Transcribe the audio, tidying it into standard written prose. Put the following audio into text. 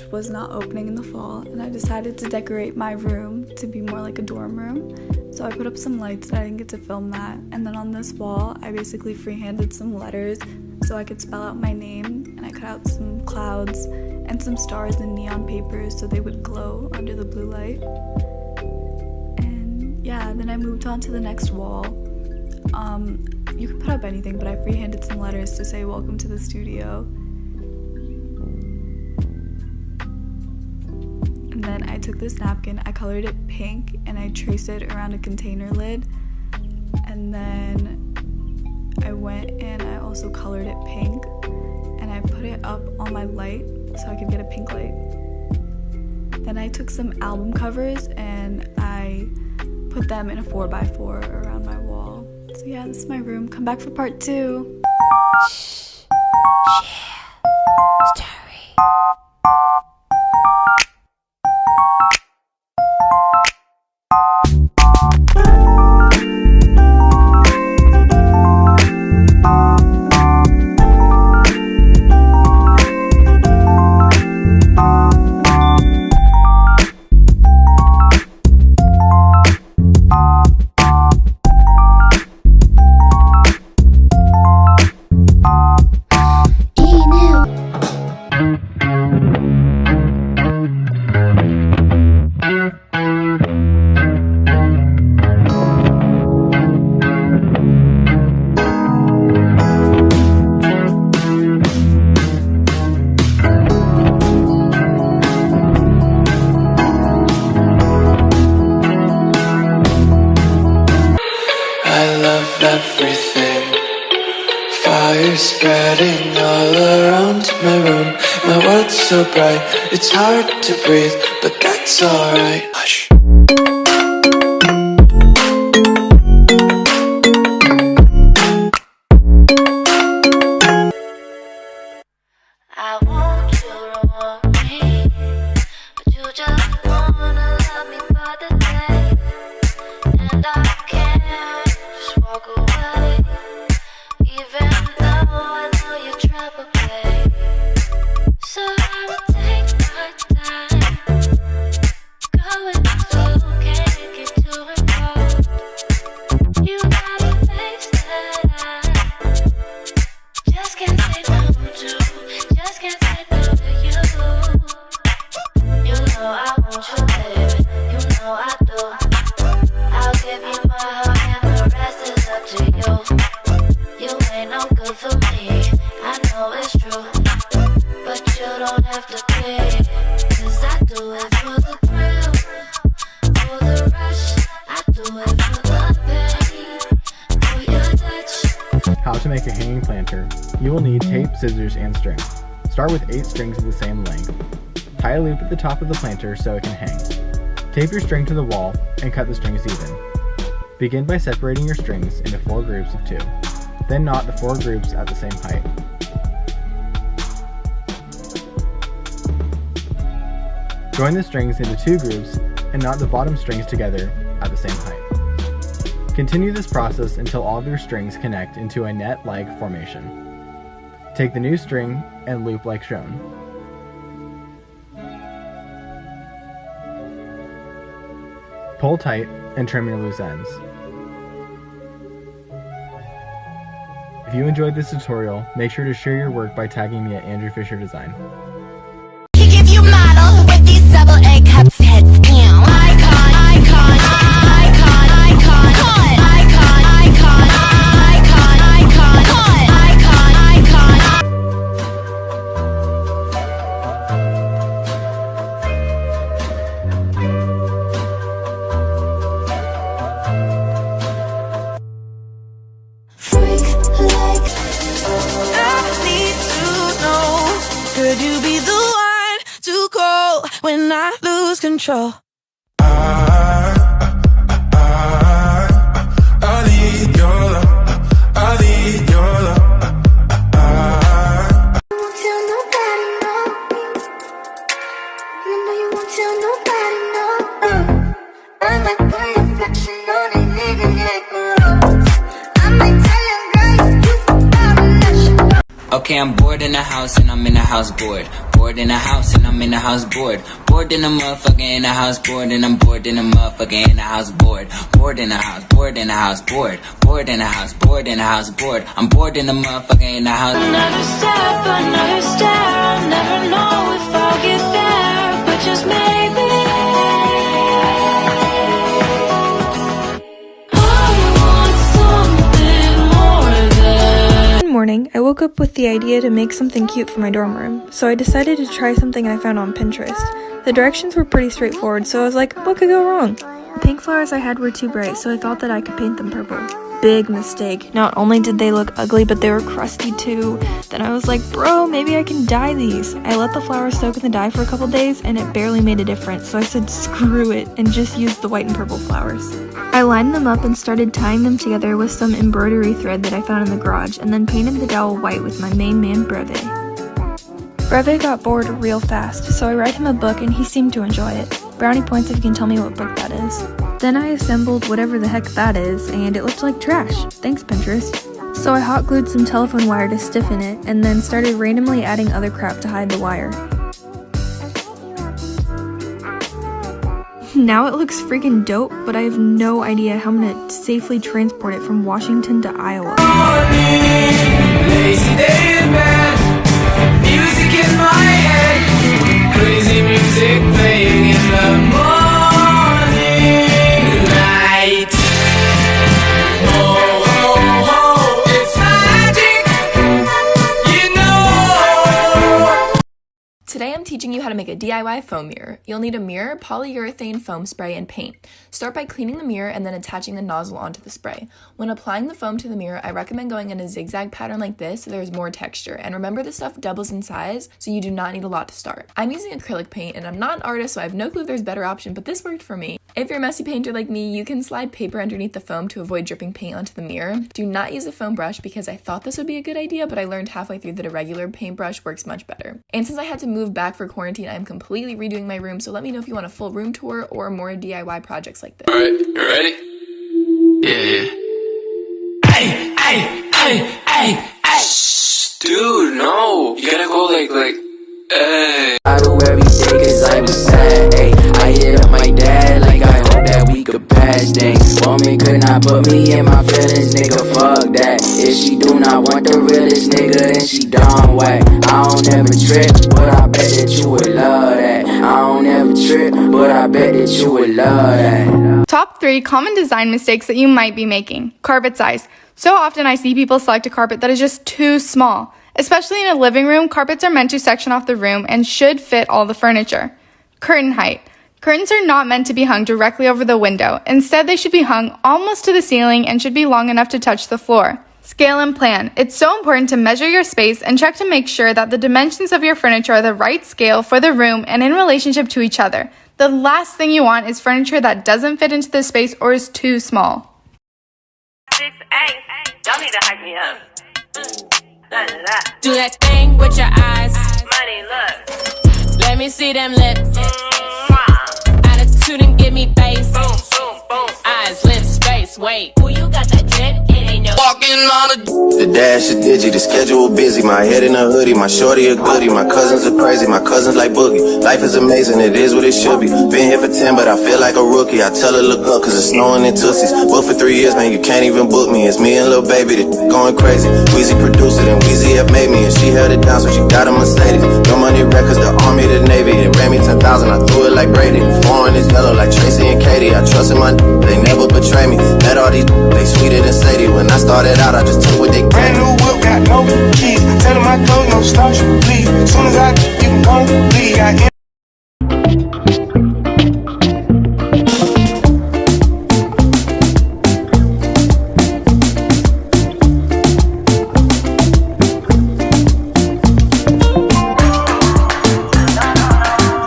was not opening in the fall, and I decided to decorate my room to be more like a dorm room. So I put up some lights, and I didn't get to film that. And then on this wall, I basically freehanded some letters so I could spell out my name, and I cut out some clouds and some stars in neon paper so they would glow under the blue light. And yeah, then I moved on to the next wall. You could put up anything, but I freehanded some letters to say welcome to the studio. And then I took this napkin, I colored it pink, and I traced it around a container lid. And then I went and I also colored it pink, and I put it up on my light so I could get a pink light. Then I took some album covers and I put them in a 4x4 around my wall. So yeah, this is my room. Come back for part 2. Everything, fire spreading all around my room. My world's so bright, it's hard to breathe, but that's alright. Hush. I want you to want me, but you just wanna love me for the day, and I can't just walk away, even though I know you try to play. So I will take my time, going slow, can't get too involved. You got a face that I just can't say no to. Just can't say no to you. You know I want you, baby. You know I do. I'll give you my heart and the rest is up to you. You ain't no good for me, I know it's true, but you don't have to pay, 'cause I do it for the thrill, for the rush. I do it for the pain, for your touch. How to make a hanging planter. You will need tape, scissors, and string. Start with 8 strings of the same length. Tie a loop at the top of the planter so it can hang. Tape your string to the wall and cut the strings even. Begin by separating your strings into 4 groups of 2. Then knot the 4 groups at the same height. Join the strings into 2 groups and knot the bottom strings together at the same height. Continue this process until all of your strings connect into a net-like formation. Take the new string and loop like shown. Pull tight and trim your loose ends. If you enjoyed this tutorial, make sure to share your work by tagging me at Andrew Fisher Design. He give you model with these double A cups heads. Icon, icon, icon, icon, icon, icon, icon, icon, icon, icon. Freak like I need to know, could you be the one to call when I lose control? I need your love, I need your love. You won't tell nobody, no. You know you won't tell nobody, no. I might put your reflection on a nigga, yeah, I might tell your girl you are a lush. Okay, I'm bored in the house and I'm in the house bored. bored in a house and I'm in the house bored. Bored in a motherfucker in the house bored and I'm bored in a motherfucker in the house bored. Bored in the house, bored in the house bored. Bored in the house, bored in the house bored. I'm bored in the motherfucker in the house. Another step, another stare. I'll never know if I'll get there, but just maybe. One morning, I woke up with the idea to make something cute for my dorm room, so I decided to try something I found on Pinterest. The directions were pretty straightforward, so I was like, what could go wrong? The pink flowers I had were too bright, so I thought that I could paint them purple. Big mistake. Not only did they look ugly, but they were crusty too. Then I was like, bro, maybe I can dye these. I let the flowers soak in the dye for a couple days, and it barely made a difference, so I said screw it, and just used the white and purple flowers. I lined them up and started tying them together with some embroidery thread that I found in the garage, and then painted the dowel white with my main man, Breve. Breve got bored real fast, so I read him a book and he seemed to enjoy it. Brownie points if you can tell me what book that is. Then I assembled whatever the heck that is, and it looked like trash. Thanks, Pinterest. So I hot glued some telephone wire to stiffen it, and then started randomly adding other crap to hide the wire. Now it looks freaking dope, but I have no idea how I'm gonna safely transport it from Washington to Iowa. Lazy day in bed, music in my head, crazy music playing in the morning light. Oh, oh, oh, it's magic, you know. Today I'm teaching you how to make a DIY foam mirror. You'll need a mirror, polyurethane foam spray, and paint. Start by cleaning the mirror and then attaching the nozzle onto the spray. When applying the foam to the mirror, I recommend going in a zigzag pattern like this so there's more texture. And remember, this stuff doubles in size, so you do not need a lot to start. I'm using acrylic paint and I'm not an artist, so I have no clue if there's a better option, but this worked for me. If you're a messy painter like me, you can slide paper underneath the foam to avoid dripping paint onto the mirror. Do not use a foam brush because I thought this would be a good idea, but I learned halfway through that a regular paintbrush works much better. And since I had to move back for quarantine, I am completely redoing my room, so let me know if you want a full room tour or more DIY projects like this. Alright, you ready? Yeah. Hey, hey, hey, hey, hey. Shh, dude, no. You gotta go like, hey. I do every day cause I was sad, ayy. I hit up my dad like I hope that we could pass things. Woman could not put me in my feelings, nigga, fuck that. If she do not want the realest nigga, then she done whack. I don't ever trip, but I bet that you would love that. I don't ever trip, but I bet that you would love that. Top 3 common design mistakes that you might be making. Carpet size. So often I see people select a carpet that is just too small. Especially in a living room, carpets are meant to section off the room and should fit all the furniture. Curtain height. Curtains are not meant to be hung directly over the window. Instead, they should be hung almost to the ceiling and should be long enough to touch the floor. Scale and plan. It's so important to measure your space and check to make sure that the dimensions of your furniture are the right scale for the room and in relationship to each other. The last thing you want is furniture that doesn't fit into the space or is too small. 6'8", y'all need to hype me up. Do that thing with your eyes. Money, look. Let me see them lips. Attitude and give me face. Boom, boom, boom. Eyes, lips, face. Wait. Who you got that drip? It ain't no. Walking on The dash is digi, the schedule busy. My head in a hoodie, my shorty a goodie. My cousins are crazy, my cousins like boogie. Life is amazing, it is what it should be. Been here for 10, but I feel like a rookie. I tell her look up, cause it's snowing in Tootsies. Booked for 3 years, man, you can't even book me. It's me and Lil Baby, the going crazy. Weezy produced it, and Weezy have made me. And she held it down, so she got a Mercedes. No money records, the army, the navy. It ran me 10,000, I threw it like Brady. Foreign is yellow like Tracy and Katie. I trust in my they never betray me. Met all these they sweeter than Sadie. When I started out, I just took what they gave. Brand new whip, got no keys. Tell them I go, no starch, please. Soon as I you won't leave.